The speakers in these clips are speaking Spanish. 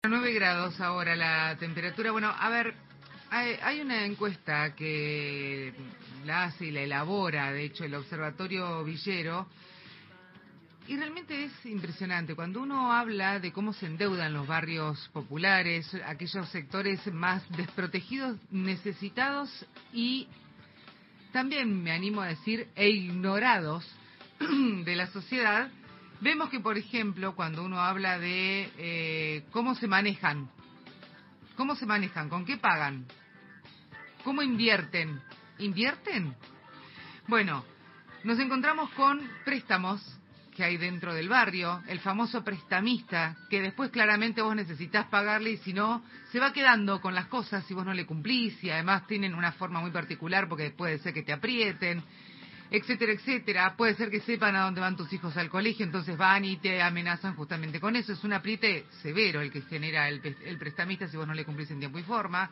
9 grados ahora la temperatura. Bueno, a ver, hay una encuesta que la hace y la elabora, de hecho, el Observatorio Villero, y realmente es impresionante. Cuando uno habla de cómo se endeudan los barrios populares, aquellos sectores más desprotegidos, necesitados y también, me animo a decir, ignorados de la sociedad, vemos que, por ejemplo, cuando uno habla de cómo se manejan, con qué pagan, cómo invierten, ¿invierten? Bueno, nos encontramos con préstamos que hay dentro del barrio, el famoso prestamista, que después claramente vos necesitás pagarle y si no, se va quedando con las cosas si vos no le cumplís y además tienen una forma muy particular porque puede ser que te aprieten, etcétera, etcétera. Puede ser que sepan a dónde van tus hijos al colegio, entonces van y te amenazan justamente con eso. Es un apriete severo el que genera el prestamista si vos no le cumplís en tiempo y forma.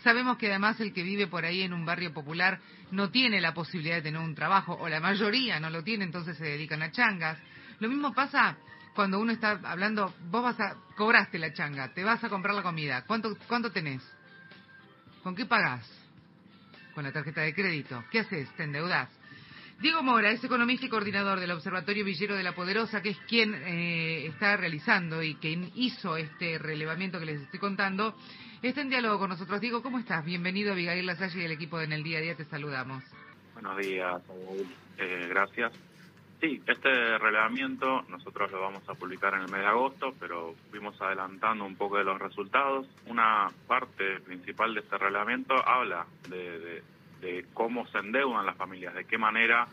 Sabemos que además el que vive por ahí en un barrio popular no tiene la posibilidad de tener un trabajo, o la mayoría no lo tiene, entonces se dedican a changas. Lo mismo pasa cuando uno está hablando, cobraste la changa, te vas a comprar la comida, ¿cuánto tenés? ¿Con qué pagás? Con la tarjeta de crédito. ¿Qué haces? ¿Te endeudás? Diego Mora es economista y coordinador del Observatorio Villero de La Poderosa, que es quien está realizando y quien hizo este relevamiento que les estoy contando. Está en diálogo con nosotros. Diego, ¿cómo estás? Bienvenido, Abigail Lasalle y el equipo de En el Día a Día, te saludamos. Buenos días, gracias. Sí, este relevamiento nosotros lo vamos a publicar en el mes de agosto, pero fuimos adelantando un poco de los resultados. Una parte principal de este relevamiento habla de cómo se endeudan las familias, de qué manera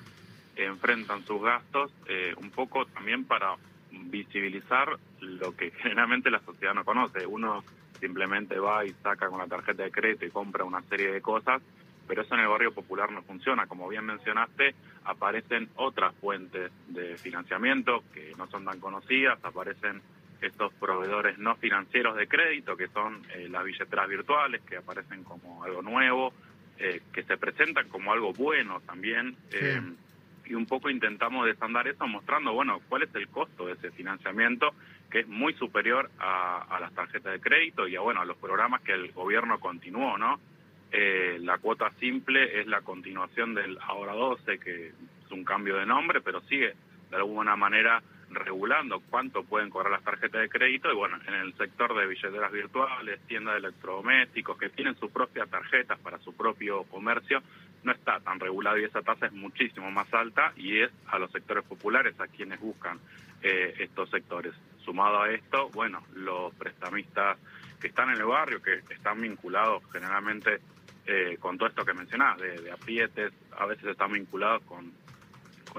enfrentan sus gastos, un poco también para visibilizar lo que generalmente la sociedad no conoce. Uno simplemente va y saca con la tarjeta de crédito y compra una serie de cosas, pero eso en el barrio popular no funciona. Como bien mencionaste, aparecen otras fuentes de financiamiento que no son tan conocidas, aparecen estos proveedores no financieros de crédito, que son las billeteras virtuales, que aparecen como algo nuevo, que se presentan como algo bueno también, Sí. y un poco intentamos desandar eso mostrando, bueno, cuál es el costo de ese financiamiento, que es muy superior a las tarjetas de crédito y a los programas que el gobierno continuó, ¿no? La cuota simple es la continuación del Ahora 12, que es un cambio de nombre, pero sigue de alguna manera regulando cuánto pueden cobrar las tarjetas de crédito. Y bueno, en el sector de billeteras virtuales, tiendas de electrodomésticos, que tienen sus propias tarjetas para su propio comercio, no está tan regulado y esa tasa es muchísimo más alta y es a los sectores populares a quienes buscan estos sectores. Sumado a esto, bueno, los prestamistas que están en el barrio, que están vinculados generalmente con todo esto que mencionás, de aprietes, a veces están vinculados con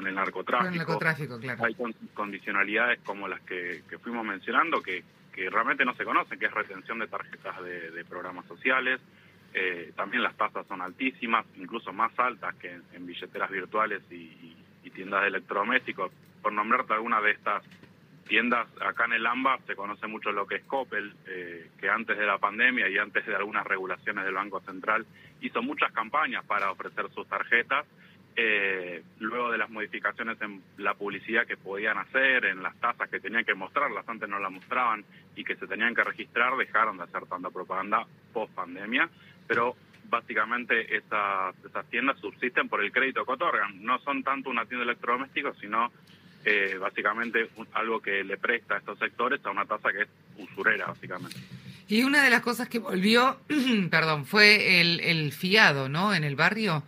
el narcotráfico. Con el narcotráfico, claro. Hay condicionalidades como las que fuimos mencionando que realmente no se conocen, que es retención de tarjetas de programas sociales. También las tasas son altísimas, incluso más altas que en billeteras virtuales y tiendas de electrodomésticos. Por nombrarte alguna de estas tiendas, acá en el AMBA se conoce mucho lo que es Coppel, que antes de la pandemia y antes de algunas regulaciones del Banco Central hizo muchas campañas para ofrecer sus tarjetas. Luego de las modificaciones en la publicidad que podían hacer, en las tasas que tenían que mostrarlas, antes no las mostraban y que se tenían que registrar, dejaron de hacer tanta propaganda post pandemia, pero básicamente esas tiendas subsisten por el crédito que otorgan. No son tanto una tienda de electrodomésticos, sino básicamente algo que le presta a estos sectores a una tasa que es usurera, básicamente. Y una de las cosas que volvió, perdón, fue el fiado, ¿no? En el barrio.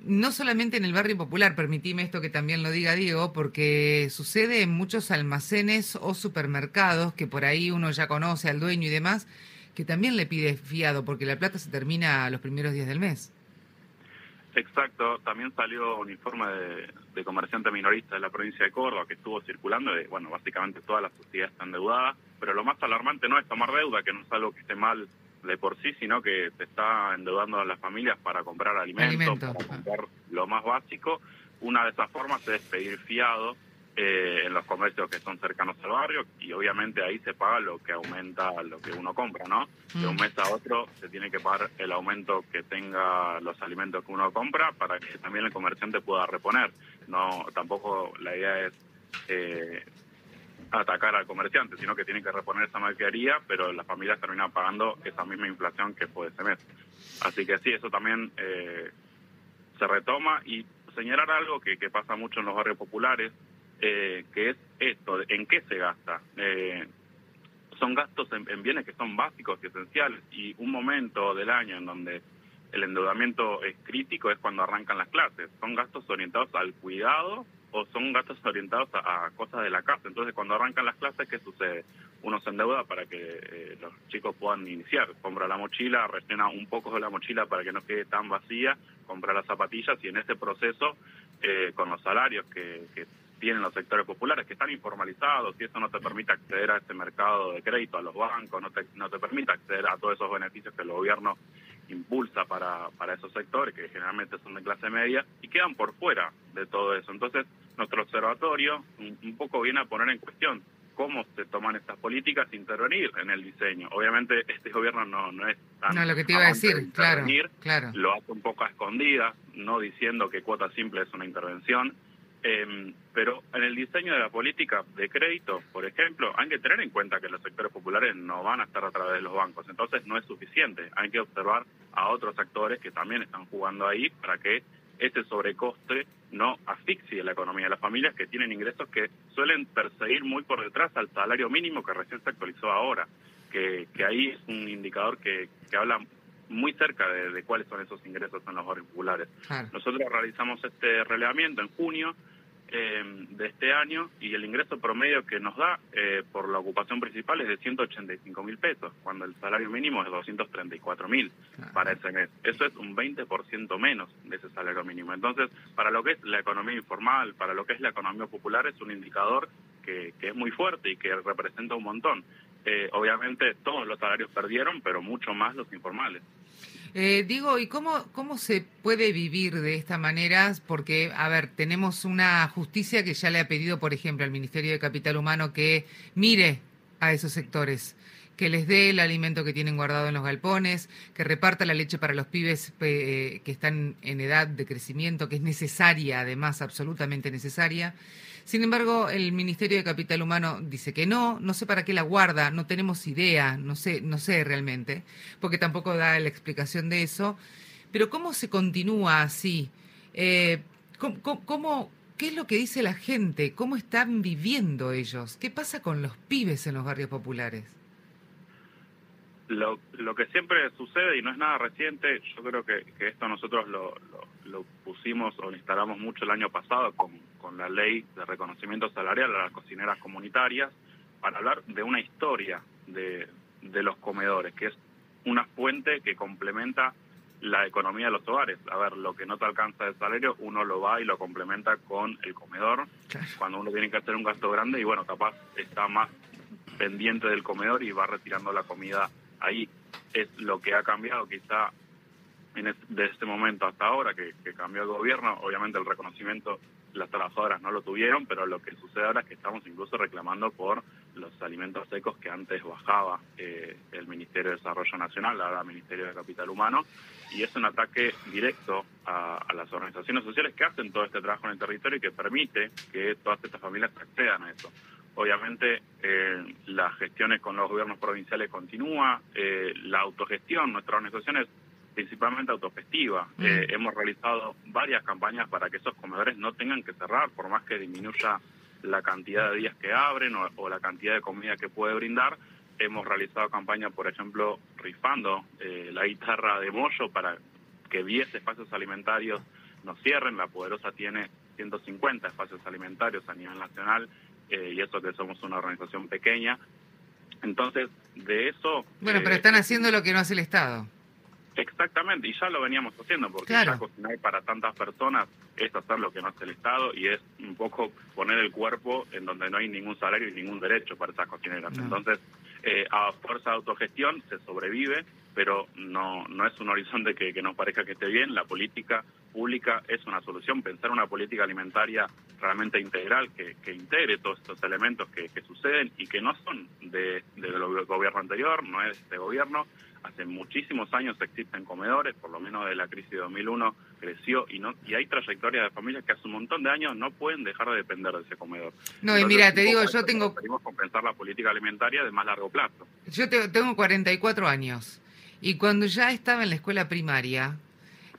No solamente en el barrio popular, permitime esto que también lo diga Diego, porque sucede en muchos almacenes o supermercados que por ahí uno ya conoce al dueño y demás, que también le pide fiado porque la plata se termina a los primeros días del mes. Exacto, también salió un informe de comerciantes minoristas de la provincia de Córdoba que estuvo circulando de, básicamente toda la sociedad está endeudada, pero lo más alarmante no es tomar deuda, que no es algo que esté mal de por sí, sino que te está endeudando a las familias para comprar alimentos, para comprar lo más básico. Una de esas formas es pedir fiado en los comercios que son cercanos al barrio y obviamente ahí se paga lo que aumenta lo que uno compra, ¿no? De un mes a otro se tiene que pagar el aumento que tenga los alimentos que uno compra para que también el comerciante pueda reponer. No, tampoco la idea es atacar al comerciante, sino que tienen que reponer esa mercadería, pero las familias terminan pagando esa misma inflación que fue ese mes. Así que sí, eso también se retoma, y señalar algo que pasa mucho en los barrios populares, que es esto, ¿en qué se gasta? Son gastos en bienes que son básicos y esenciales, y un momento del año en donde el endeudamiento es crítico es cuando arrancan las clases. Son gastos orientados al cuidado o son gastos orientados a cosas de la casa. Entonces, cuando arrancan las clases, ¿qué sucede? Uno se endeuda para que los chicos puedan iniciar. Compra la mochila, rellena un poco de la mochila para que no quede tan vacía, compra las zapatillas, y en ese proceso, con los salarios que tienen los sectores populares, que están informalizados, y eso no te permite acceder a este mercado de crédito, a los bancos, no te permite acceder a todos esos beneficios que el gobierno impulsa para esos sectores, que generalmente son de clase media, y quedan por fuera de todo eso. Entonces, nuestro observatorio un poco viene a poner en cuestión cómo se toman estas políticas, intervenir en el diseño. Obviamente, este gobierno no es tan... No, lo que te iba a decir, claro. Lo hace un poco a escondidas, no diciendo que cuota simple es una intervención, pero en el diseño de la política de crédito, por ejemplo, hay que tener en cuenta que los sectores populares no van a estar a través de los bancos, entonces no es suficiente. Hay que observar a otros actores que también están jugando ahí para que ese sobrecoste no asfixie la economía de las familias que tienen ingresos que suelen perseguir muy por detrás al salario mínimo que recién se actualizó ahora, que ahí es un indicador que habla muy cerca de cuáles son esos ingresos en los barrios populares. Claro. Nosotros realizamos este relevamiento en junio de este año, y el ingreso promedio que nos da por la ocupación principal es de 185.000 pesos, cuando el salario mínimo es 234.000 para ese mes. Eso es un 20% menos de ese salario mínimo. Entonces, para lo que es la economía informal, para lo que es la economía popular, es un indicador que es muy fuerte y que representa un montón. Obviamente todos los salarios perdieron, pero mucho más los informales. Digo, ¿y cómo se puede vivir de esta manera? Porque, a ver, tenemos una justicia que ya le ha pedido, por ejemplo, al Ministerio de Capital Humano que mire a esos sectores, que les dé el alimento que tienen guardado en los galpones, que reparta la leche para los pibes que están en edad de crecimiento, que es necesaria, además, absolutamente necesaria. Sin embargo, el Ministerio de Capital Humano dice que no sé para qué la guarda, no tenemos idea, no sé realmente, porque tampoco da la explicación de eso. Pero ¿cómo se continúa así? ¿Qué es lo que dice la gente? ¿Cómo están viviendo ellos? ¿Qué pasa con los pibes en los barrios populares? Lo que siempre sucede, y no es nada reciente, yo creo que esto nosotros lo pusimos o lo instalamos mucho el año pasado con la ley de reconocimiento salarial a las cocineras comunitarias, para hablar de una historia de los comedores, que es una fuente que complementa la economía de los hogares. A ver, lo que no te alcanza de salario, uno lo va y lo complementa con el comedor, claro, cuando uno tiene que hacer un gasto grande y bueno, capaz está más pendiente del comedor y va retirando la comida ahí. Es lo que ha cambiado quizá de este momento hasta ahora, que cambió el gobierno. Obviamente el reconocimiento las trabajadoras no lo tuvieron, pero lo que sucede ahora es que estamos incluso reclamando por los alimentos secos que antes bajaba el Ministerio de Desarrollo Nacional, ahora el Ministerio de Capital Humano, y es un ataque directo a las organizaciones sociales que hacen todo este trabajo en el territorio y que permite que todas estas familias accedan a eso. Obviamente las gestiones con los gobiernos provinciales continúa, la autogestión, nuestra organización es principalmente autogestiva. Hemos realizado varias campañas para que esos comedores no tengan que cerrar, por más que disminuya la cantidad de días que abren o la cantidad de comida que puede brindar. Hemos realizado campañas, por ejemplo, rifando la guitarra de Moyo para que 10 espacios alimentarios no cierren. La Poderosa tiene 150 espacios alimentarios a nivel nacional, y eso que somos una organización pequeña. Entonces, de eso... Bueno, pero están haciendo lo que no hace el Estado. Exactamente, y ya lo veníamos haciendo, porque claro, ya cocinar para tantas personas es hacer lo que no hace el Estado, y es un poco poner el cuerpo en donde no hay ningún salario y ningún derecho para esas cocineras. No. Entonces, a fuerza de autogestión se sobrevive, pero no es un horizonte que nos parezca que esté bien. La política pública es una solución, pensar una política alimentaria realmente integral que integre todos estos elementos que suceden y que no son del gobierno anterior, no es de este gobierno. Hace muchísimos años existen comedores, por lo menos de la crisis de 2001 creció y hay trayectorias de familias que hace un montón de años no pueden dejar de depender de ese comedor. No, Entonces, y mira, te digo, yo Queremos compensar la política alimentaria de más largo plazo. tengo 44 años y cuando ya estaba en la escuela primaria,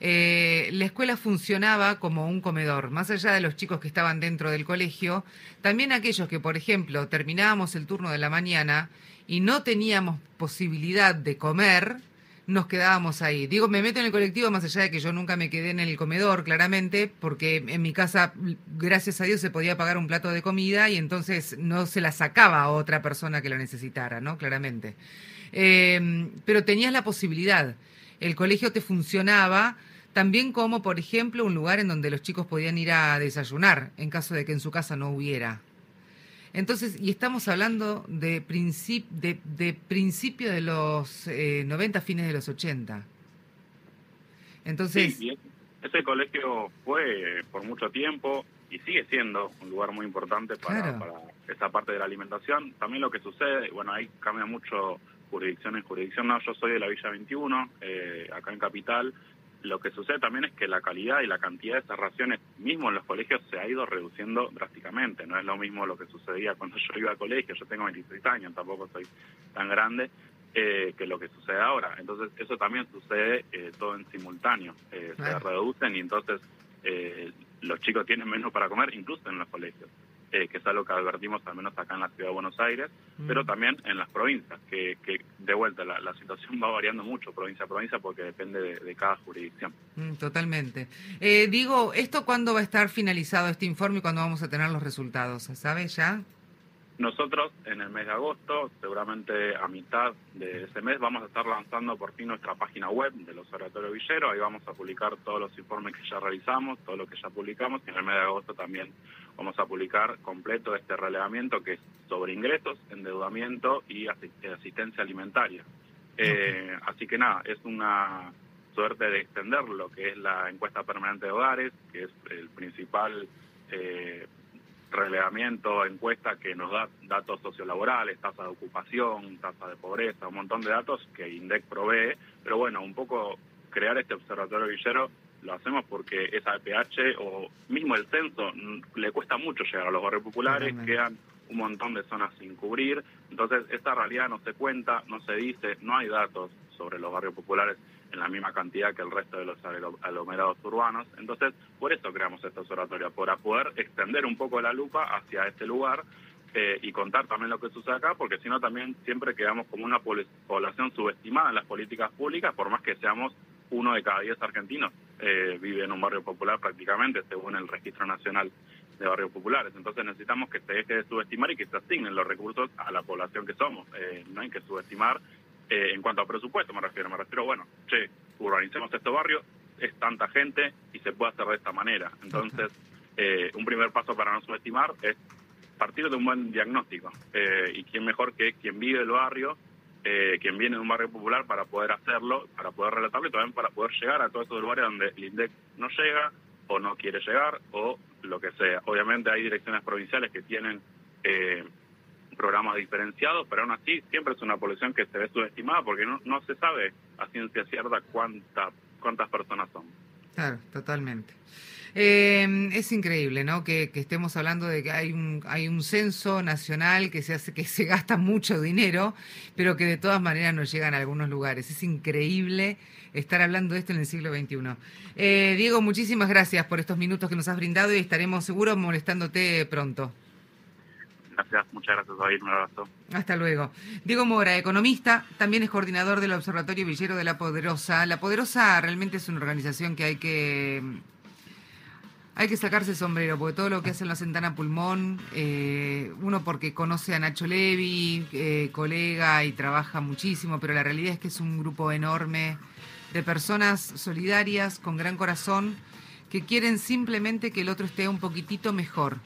la escuela funcionaba como un comedor, más allá de los chicos que estaban dentro del colegio, también aquellos que, por ejemplo, terminábamos el turno de la mañana y no teníamos posibilidad de comer, nos quedábamos ahí. Digo, me meto en el colectivo más allá de que yo nunca me quedé en el comedor, claramente, porque en mi casa, gracias a Dios, se podía pagar un plato de comida y entonces no se la sacaba a otra persona que lo necesitara, ¿no? Claramente. Pero tenías la posibilidad. El colegio te funcionaba también como, por ejemplo, un lugar en donde los chicos podían ir a desayunar, en caso de que en su casa no hubiera. Entonces, y estamos hablando de principio de los 90, fines de los 80. Entonces... Sí, ese colegio fue por mucho tiempo y sigue siendo un lugar muy importante para esa parte de la alimentación. También lo que sucede, bueno, ahí cambia mucho jurisdicción en jurisdicción. No, yo soy de la Villa 21, acá en Capital. Lo que sucede también es que la calidad y la cantidad de esas raciones, mismo en los colegios, se ha ido reduciendo drásticamente. No es lo mismo lo que sucedía cuando yo iba al colegio, yo tengo 26 años, tampoco soy tan grande, que lo que sucede ahora. Entonces, eso también sucede todo en simultáneo. Se reducen y entonces los chicos tienen menos para comer, incluso en los colegios. Que es algo que advertimos al menos acá en la ciudad de Buenos Aires, pero también en las provincias, que de vuelta la situación va variando mucho provincia a provincia porque depende de cada jurisdicción. Totalmente. Digo, ¿esto cuándo va a estar finalizado este informe y cuándo vamos a tener los resultados? ¿Sabes ya? Nosotros en el mes de agosto, seguramente a mitad de ese mes, vamos a estar lanzando por fin nuestra página web del Observatorio Villero. Ahí vamos a publicar todos los informes que ya realizamos, todo lo que ya publicamos, y en el mes de agosto también vamos a publicar completo este relevamiento que es sobre ingresos, endeudamiento y asistencia alimentaria. Así que nada, es una suerte de extender lo que es la encuesta permanente de hogares, que es el principal relevamiento, encuesta que nos da datos sociolaborales, tasa de ocupación, tasa de pobreza, un montón de datos que INDEC provee, pero bueno, un poco crear este observatorio villero lo hacemos porque esa APH o mismo el censo le cuesta mucho llegar a los barrios populares, quedan un montón de zonas sin cubrir, entonces esta realidad no se cuenta, no se dice, no hay datos sobre los barrios populares en la misma cantidad que el resto de los aglomerados urbanos. Entonces, por eso creamos este observatorio, para poder extender un poco la lupa hacia este lugar y contar también lo que sucede acá, porque si no también siempre quedamos como una población subestimada en las políticas públicas, por más que seamos 1 de cada 10 argentinos vive en un barrio popular prácticamente, según el Registro Nacional de Barrios Populares. Entonces necesitamos que se deje de subestimar y que se asignen los recursos a la población que somos. No hay que subestimar en cuanto a presupuesto, me refiero, bueno, urbanicemos este barrio, es tanta gente y se puede hacer de esta manera. Entonces, un primer paso para no subestimar es partir de un buen diagnóstico. Y quién mejor que quien vive el barrio, quien viene de un barrio popular para poder hacerlo, para poder relatarlo y también para poder llegar a todos esos lugares donde el INDEC no llega o no quiere llegar o lo que sea. Obviamente hay direcciones provinciales que tienen programas diferenciados, pero aún así siempre es una población que se ve subestimada porque no se sabe a ciencia cierta cuántas personas son. Claro, totalmente. Es increíble, ¿no? Que estemos hablando de que hay un censo nacional que se hace, que se gasta mucho dinero, pero que de todas maneras no llegan a algunos lugares. Es increíble estar hablando de esto en el siglo XXI. Diego, muchísimas gracias por estos minutos que nos has brindado y estaremos seguros molestándote pronto. Gracias, muchas gracias, David, un abrazo. Hasta luego. Diego Mora, economista, también es coordinador del Observatorio Villero de La Poderosa. La Poderosa realmente es una organización que hay que sacarse el sombrero, porque todo lo que hacen lo hacen tan a pulmón, uno porque conoce a Nacho Levi, colega y trabaja muchísimo, pero la realidad es que es un grupo enorme de personas solidarias, con gran corazón, que quieren simplemente que el otro esté un poquitito mejor.